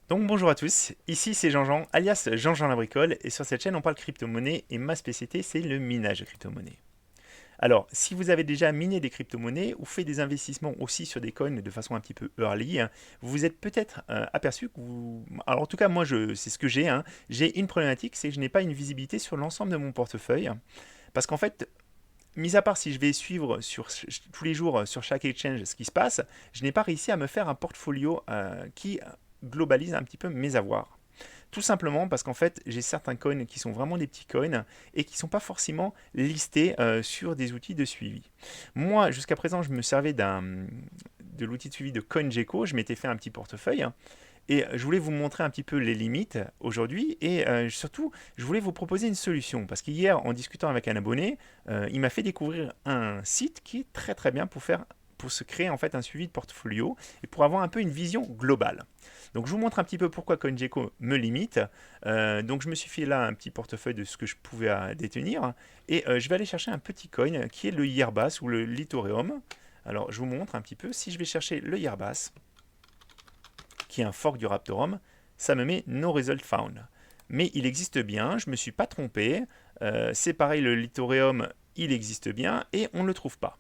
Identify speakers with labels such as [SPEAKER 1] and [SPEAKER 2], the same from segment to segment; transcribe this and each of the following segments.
[SPEAKER 1] Donc bonjour à tous, ici c'est Jean-Jean, alias Jean-Jean la bricole, et sur cette chaîne on parle crypto-monnaie, et ma spécialité c'est le minage de crypto-monnaies. Alors, si vous avez déjà miné des crypto-monnaies ou fait des investissements aussi sur des coins de façon un petit peu early, vous vous êtes peut-être aperçu que vous... Alors en tout cas, moi c'est ce que j'ai, j'ai une problématique, c'est que je n'ai pas une visibilité sur l'ensemble de mon portefeuille, parce qu'en fait, mis à part si je vais suivre tous les jours sur chaque exchange ce qui se passe, je n'ai pas réussi à me faire un portfolio qui globalise un petit peu mes avoirs. Tout simplement parce qu'en fait, j'ai certains coins qui sont vraiment des petits coins et qui ne sont pas forcément listés sur des outils de suivi. Moi, jusqu'à présent, je me servais de l'outil de suivi de CoinGecko. Je m'étais fait un petit portefeuille et je voulais vous montrer un petit peu les limites aujourd'hui et surtout, je voulais vous proposer une solution parce qu'hier, en discutant avec un abonné, il m'a fait découvrir un site qui est très très bien pour se créer en fait un suivi de portfolio et pour avoir un peu une vision globale. Donc je vous montre un petit peu pourquoi CoinGecko me limite. Donc je me suis fait là un petit portefeuille de ce que je pouvais détenir et je vais aller chercher un petit coin qui est le Yerbas ou le Lithoreum. Alors je vous montre un petit peu. Si je vais chercher le Yerbas, qui est un fork du Raptorum, ça me met no result found. Mais il existe bien, je ne me suis pas trompé. C'est pareil, le Lithoreum, il existe bien et on ne le trouve pas.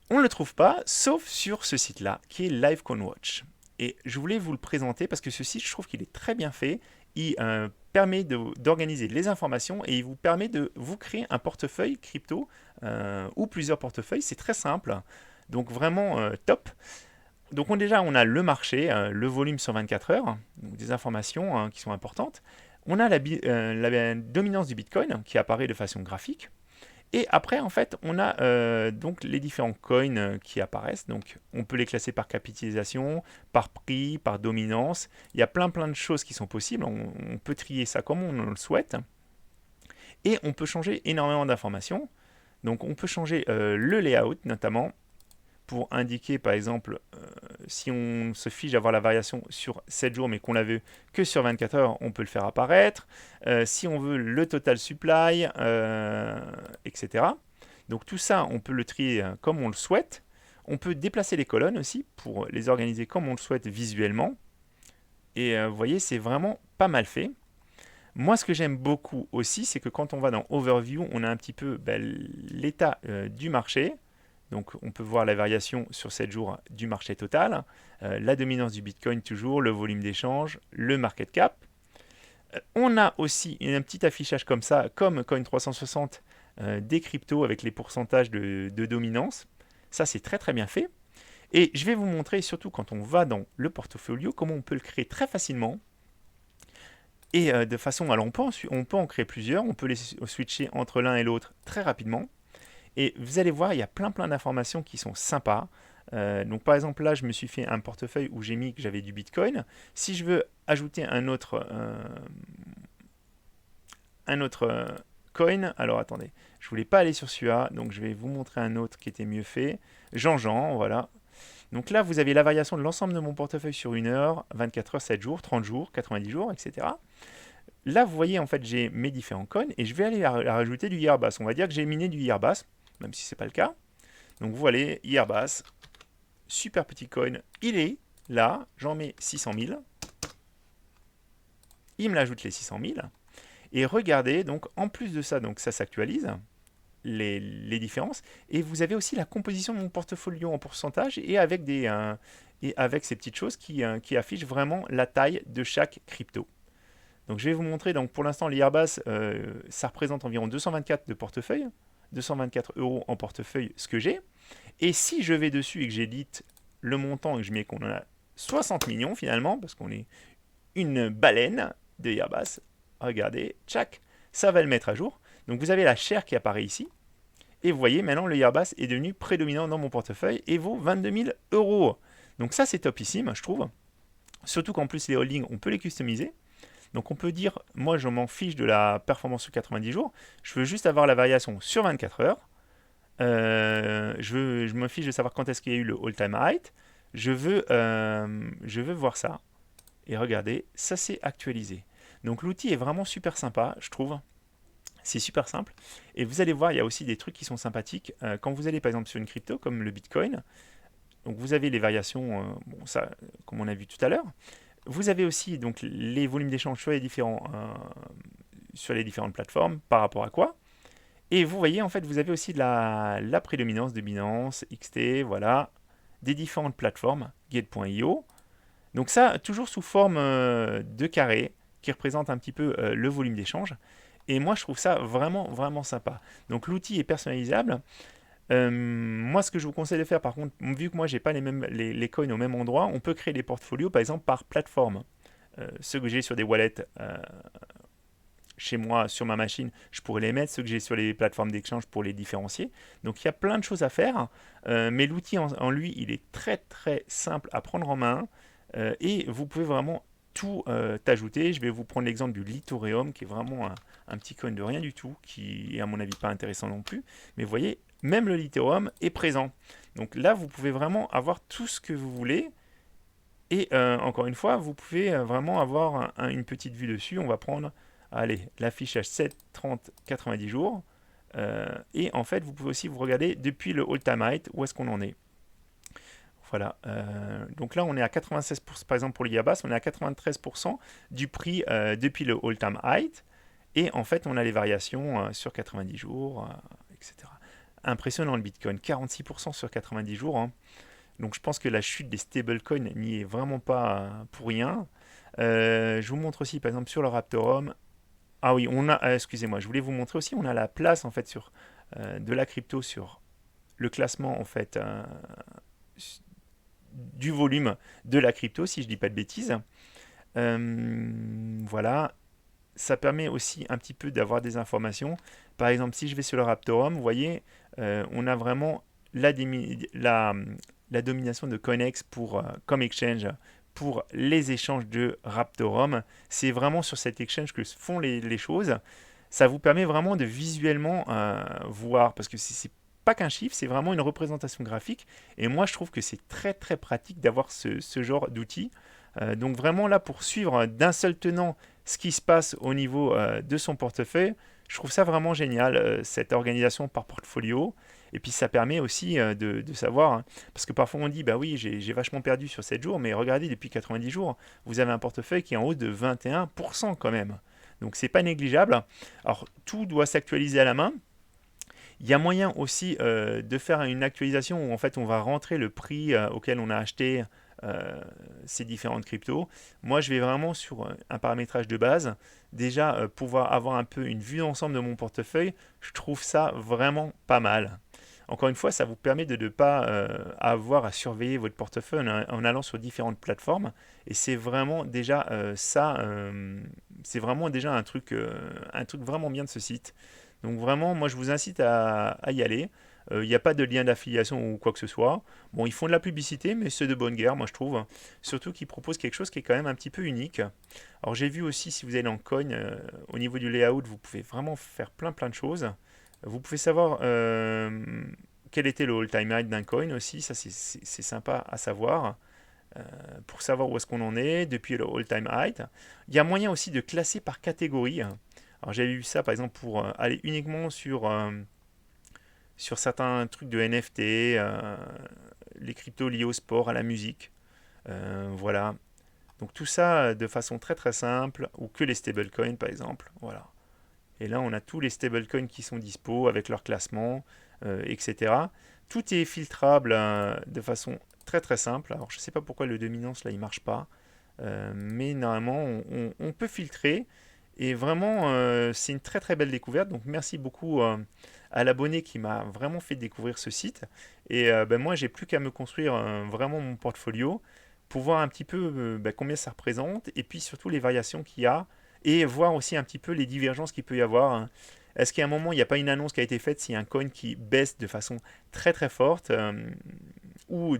[SPEAKER 1] On ne le trouve pas, sauf sur ce site-là, qui est LiveCoinWatch. Et je voulais vous le présenter parce que ce site, je trouve qu'il est très bien fait. Il permet d'organiser les informations et il vous permet de vous créer un portefeuille crypto ou plusieurs portefeuilles. C'est très simple. Donc vraiment top. Donc déjà, on a le marché, le volume sur 24 heures, donc des informations qui sont importantes. On a la dominance du Bitcoin qui apparaît de façon graphique. Et après, en fait, on a donc les différents coins qui apparaissent. Donc, on peut les classer par capitalisation, par prix, par dominance. Il y a plein de choses qui sont possibles. On peut trier ça comme on le souhaite. Et on peut changer énormément d'informations. Donc, on peut changer le layout, notamment, pour indiquer, par exemple, si on se fiche d'avoir la variation sur 7 jours, mais qu'on la veut que sur 24 heures, on peut le faire apparaître. Si on veut le total supply, etc. Donc tout ça, on peut le trier comme on le souhaite. On peut déplacer les colonnes aussi pour les organiser comme on le souhaite visuellement. Et vous voyez, c'est vraiment pas mal fait. Moi, ce que j'aime beaucoup aussi, c'est que quand on va dans Overview, on a un petit peu l'état du marché. Donc, on peut voir la variation sur 7 jours du marché total, la dominance du Bitcoin toujours, le volume d'échange, le market cap. On a aussi un petit affichage comme ça, comme Coin360, des cryptos avec les pourcentages de dominance. Ça, c'est très très bien fait. Et je vais vous montrer, surtout quand on va dans le portfolio, comment on peut le créer très facilement. Et de façon, alors on peut en créer plusieurs, on peut les switcher entre l'un et l'autre très rapidement. Et vous allez voir, il y a plein d'informations qui sont sympas. Donc par exemple là, je me suis fait un portefeuille où j'ai mis que j'avais du Bitcoin. Si je veux ajouter un autre coin, alors attendez, je voulais pas aller sur celui-là, donc je vais vous montrer un autre qui était mieux fait. Jean-Jean, voilà. Donc là, vous avez la variation de l'ensemble de mon portefeuille sur 1 heure, 24 heures, 7 jours, 30 jours, 90 jours, etc. Là, vous voyez, en fait, j'ai mes différents coins et je vais aller rajouter du Yerbas. On va dire que j'ai miné du Yerbas, même si c'est pas le cas. Donc vous voyez, Yerbas, super petit coin, il est là, j'en mets 600 000. Il me l'ajoute les 600 000. Et regardez, donc en plus de ça, donc ça s'actualise, les différences. Et vous avez aussi la composition de mon portfolio en pourcentage et avec ces petites choses qui affichent vraiment la taille de chaque crypto. Donc je vais vous montrer, donc pour l'instant les Airbus, ça représente environ 224 de portefeuille, 224 euros en portefeuille ce que j'ai. Et si je vais dessus et que j'édite le montant et que je mets qu'on en a 60 millions finalement, parce qu'on est une baleine de Airbus, regardez, tchac, ça va le mettre à jour. Donc vous avez la chair qui apparaît ici. Et vous voyez, maintenant le Airbus est devenu prédominant dans mon portefeuille et vaut 22 000 euros. Donc ça c'est topissime, je trouve. Surtout qu'en plus les holdings, on peut les customiser. Donc on peut dire, moi je m'en fiche de la performance sur 90 jours, je veux juste avoir la variation sur 24 heures. Je me fiche de savoir quand est-ce qu'il y a eu le all-time height. Je veux voir ça. Et regardez, ça s'est actualisé. Donc l'outil est vraiment super sympa, je trouve. C'est super simple. Et vous allez voir, il y a aussi des trucs qui sont sympathiques. Quand vous allez par exemple sur une crypto comme le Bitcoin, donc vous avez les variations, bon, ça, comme on a vu tout à l'heure. Vous avez aussi donc les volumes d'échange sur les différentes plateformes, par rapport à quoi. Et vous voyez, en fait, vous avez aussi la prédominance de Binance, XT, voilà, des différentes plateformes, Gate.io. Donc ça, toujours sous forme de carré, qui représente un petit peu le volume d'échange. Et moi, je trouve ça vraiment, vraiment sympa. Donc l'outil est personnalisable. Moi, ce que je vous conseille de faire, par contre, vu que moi, j'ai pas les coins au même endroit, on peut créer des portfolios, par exemple, par plateforme. Ceux que j'ai sur des wallets chez moi, sur ma machine, je pourrais les mettre. Ceux que j'ai sur les plateformes d'échange pour les différencier. Donc, il y a plein de choses à faire. Mais l'outil en lui, il est très, très simple à prendre en main. Et vous pouvez vraiment tout ajouter. Je vais vous prendre l'exemple du Lithoreum, qui est vraiment un petit coin de rien du tout, qui est à mon avis pas intéressant non plus. Mais vous voyez, même le Lithium est présent. Donc là, vous pouvez vraiment avoir tout ce que vous voulez. Et encore une fois, vous pouvez vraiment avoir une petite vue dessus. On va prendre, allez, l'affichage 7, 30, 90 jours. Et en fait, vous pouvez aussi vous regarder depuis le all-time high, où est-ce qu'on en est. Voilà. Donc là, on est à 96%, par exemple pour le Yabas, on est à 93% du prix depuis le all-time high. Et en fait, on a les variations sur 90 jours, etc. Impressionnant le Bitcoin, 46% sur 90 jours. Hein. Donc je pense que la chute des stablecoins n'y est vraiment pas pour rien. Je vous montre aussi, par exemple, sur le Raptorum. Ah oui, on a, excusez-moi, je voulais vous montrer aussi, on a la place en fait sur de la crypto sur le classement en fait du volume de la crypto, si je dis pas de bêtises. Voilà, ça permet aussi un petit peu d'avoir des informations. Par exemple, si je vais sur le Raptorum, vous voyez, on a vraiment la domination de Connex comme exchange pour les échanges de Raptorum. C'est vraiment sur cet exchange que se font les choses. Ça vous permet vraiment de visuellement voir, parce que c'est pas qu'un chiffre, c'est vraiment une représentation graphique. Et moi, je trouve que c'est très très pratique d'avoir ce genre d'outil. Donc vraiment là, pour suivre d'un seul tenant ce qui se passe au niveau de son portefeuille, je trouve ça vraiment génial, cette organisation par portfolio. Et puis ça permet aussi de savoir, hein, parce que parfois on dit, bah oui, j'ai vachement perdu sur 7 jours, mais regardez, depuis 90 jours, vous avez un portefeuille qui est en hausse de 21% quand même. Donc c'est pas négligeable. Alors tout doit s'actualiser à la main. Il y a moyen aussi de faire une actualisation où en fait on va rentrer le prix auquel on a acheté ces différentes cryptos. Moi je vais vraiment sur un paramétrage de base. Déjà pouvoir avoir un peu une vue d'ensemble de mon portefeuille, je trouve ça vraiment pas mal. Encore une fois, ça vous permet de ne pas avoir à surveiller votre portefeuille en allant sur différentes plateformes. Et c'est vraiment déjà c'est vraiment déjà un truc vraiment bien de ce site. Donc vraiment, moi je vous incite à y aller. Il n'y a pas de lien d'affiliation ou quoi que ce soit. Bon, ils font de la publicité, mais c'est de bonne guerre, moi je trouve. Surtout qu'ils proposent quelque chose qui est quand même un petit peu unique. Alors j'ai vu aussi, si vous allez en coin, au niveau du layout, vous pouvez vraiment faire plein plein de choses. Vous pouvez savoir quel était le all-time high d'un coin aussi, ça c'est sympa à savoir. Pour savoir où est-ce qu'on en est depuis le all-time high. Il y a moyen aussi de classer par catégorie. Alors j'avais vu ça par exemple pour aller uniquement sur certains trucs de NFT, les cryptos liés au sport, à la musique. Voilà. Donc tout ça de façon très très simple, ou que les stablecoins par exemple. Voilà. Et là on a tous les stablecoins qui sont dispo avec leur classement, etc. Tout est filtrable de façon très très simple. Alors je ne sais pas pourquoi le dominance là il marche pas. Mais normalement on peut filtrer et vraiment c'est une très très belle découverte, donc merci beaucoup à l'abonné qui m'a vraiment fait découvrir ce site. Et ben, moi j'ai plus qu'à me construire vraiment mon portfolio pour voir un petit peu ben, combien ça représente et puis surtout les variations qu'il y a et voir aussi un petit peu les divergences qu'il peut y avoir, hein. Est-ce qu'à un moment il n'y a pas une annonce qui a été faite s'il y a un coin qui baisse de façon très très forte ou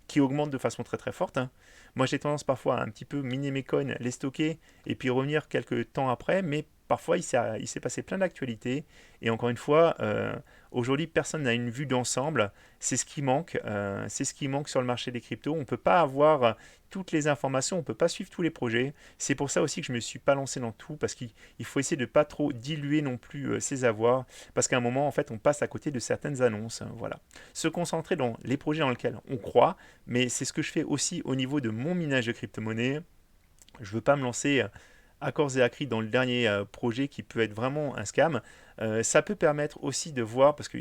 [SPEAKER 1] qui augmente de façon très très forte, hein. Moi j'ai tendance parfois à un petit peu miner mes coins, les stocker et puis revenir quelques temps après, mais parfois il s'est passé plein d'actualités et encore une fois, aujourd'hui personne n'a une vue d'ensemble, c'est ce qui manque sur le marché des cryptos, on ne peut pas avoir toutes les informations, on ne peut pas suivre tous les projets, c'est pour ça aussi que je ne me suis pas lancé dans tout, parce qu'il faut essayer de ne pas trop diluer non plus ses avoirs, parce qu'à un moment en fait on passe à côté de certaines annonces, hein, voilà. Se concentrer dans les projets dans lesquels on croit, mais c'est ce que je fais aussi au niveau de mon minage de crypto-monnaie. Je veux pas me lancer à corps et à cri dans le dernier projet qui peut être vraiment un scam. Ça peut permettre aussi de voir, parce que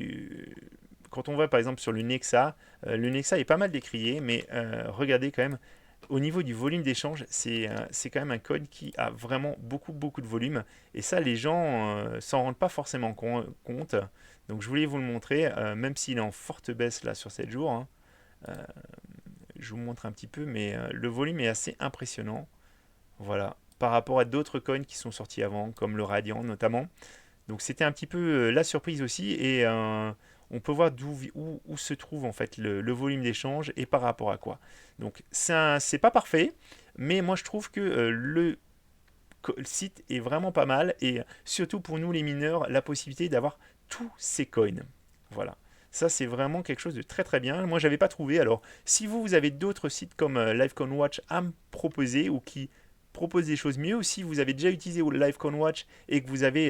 [SPEAKER 1] quand on voit par exemple sur le Nexa est pas mal décrié, mais regardez quand même, au niveau du volume d'échange, c'est quand même un code qui a vraiment beaucoup, beaucoup de volume. Et ça, les gens s'en rendent pas forcément compte. Donc je voulais vous le montrer, même s'il est en forte baisse là sur 7 jours, hein. Euh, je vous montre un petit peu, mais le volume est assez impressionnant. Voilà, par rapport à d'autres coins qui sont sortis avant, comme le Radiant notamment. Donc c'était un petit peu la surprise aussi, et on peut voir où se trouve en fait le volume d'échange et par rapport à quoi. Donc c'est pas parfait, mais moi je trouve que le site est vraiment pas mal, et surtout pour nous les mineurs, la possibilité d'avoir tous ces coins. Voilà. Ça, c'est vraiment quelque chose de très très bien. Moi, j'avais pas trouvé. Alors, si vous avez d'autres sites comme LiveCon Watch à me proposer ou qui proposent des choses mieux, ou si vous avez déjà utilisé LiveCon Watch et que vous avez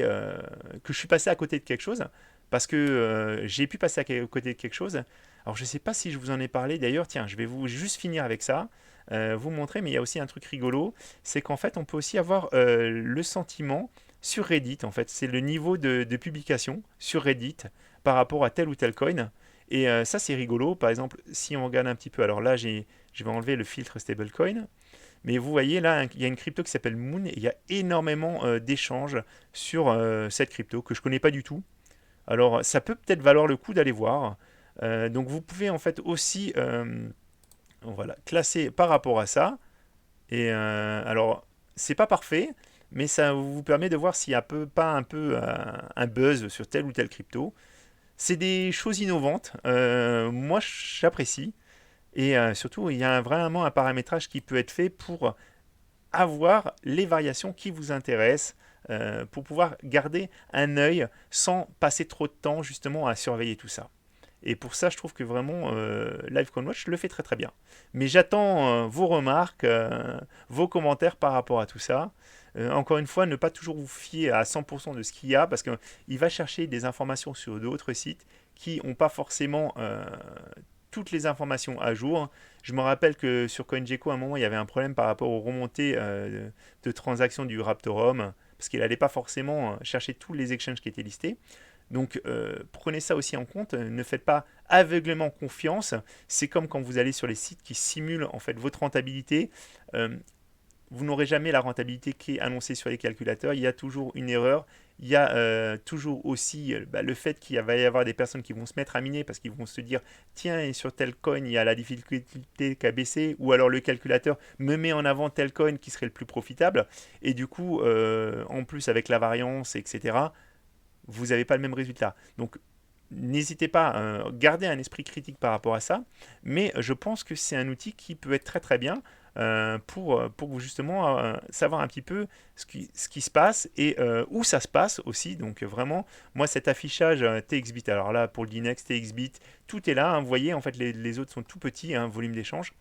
[SPEAKER 1] que je suis passé à côté de quelque chose, parce que j'ai pu passer à côté de quelque chose. Alors, je sais pas si je vous en ai parlé. D'ailleurs, tiens, je vais vous juste finir avec ça, vous montrer. Mais il y a aussi un truc rigolo, c'est qu'en fait, on peut aussi avoir le sentiment sur Reddit. En fait, c'est le niveau de publication sur Reddit par rapport à tel ou tel coin. Et ça, c'est rigolo. Par exemple, si on regarde un petit peu, alors là, je vais enlever le filtre stablecoin. Mais vous voyez là, il y a une crypto qui s'appelle Moon, et il y a énormément d'échanges sur cette crypto que je ne connais pas du tout. Alors, ça peut peut-être valoir le coup d'aller voir. Donc, vous pouvez en fait aussi voilà, classer par rapport à ça. Et alors, c'est pas parfait, mais ça vous permet de voir s'il y a pas un peu un buzz sur telle ou telle crypto. C'est des choses innovantes. Moi, j'apprécie. Et surtout, il y a vraiment un paramétrage qui peut être fait pour avoir les variations qui vous intéressent, pour pouvoir garder un œil sans passer trop de temps justement à surveiller tout ça. Et pour ça, je trouve que vraiment LiveCon Watch le fait très très bien. Mais j'attends vos remarques, vos commentaires par rapport à tout ça. Encore une fois, ne pas toujours vous fier à 100% de ce qu'il y a, parce qu'il va chercher des informations sur d'autres sites qui n'ont pas forcément toutes les informations à jour. Je me rappelle que sur CoinGecko, à un moment, il y avait un problème par rapport aux remontées de transactions du Raptorum, parce qu'il n'allait pas forcément chercher tous les exchanges qui étaient listés. Donc prenez ça aussi en compte, ne faites pas aveuglément confiance. C'est comme quand vous allez sur les sites qui simulent en fait votre rentabilité. Euh, vous n'aurez jamais la rentabilité qui est annoncée sur les calculateurs. Il y a toujours une erreur. Il y a toujours aussi le fait qu'il va y avoir des personnes qui vont se mettre à miner parce qu'ils vont se dire tiens, et sur tel coin, il y a la difficulté qui a baissé, ou alors le calculateur me met en avant tel coin qui serait le plus profitable. Et du coup, en plus avec la variance, etc., vous n'avez pas le même résultat. Donc, n'hésitez pas à garder un esprit critique par rapport à ça, mais je pense que c'est un outil qui peut être très très bien pour justement savoir un petit peu ce qui se passe, et où ça se passe aussi. Donc vraiment, moi cet affichage TXBit, alors là pour le Dinex, TXBit, tout est là, hein. Vous voyez, en fait les autres sont tout petits, hein, volume d'échange.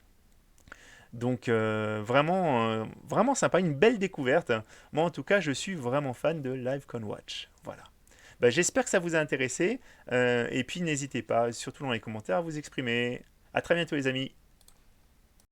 [SPEAKER 1] Donc vraiment sympa, une belle découverte. Moi en tout cas, je suis vraiment fan de LiveCon Watch. Voilà. Bah, j'espère que ça vous a intéressé. Et puis n'hésitez pas, surtout dans les commentaires, à vous exprimer. À très bientôt les amis.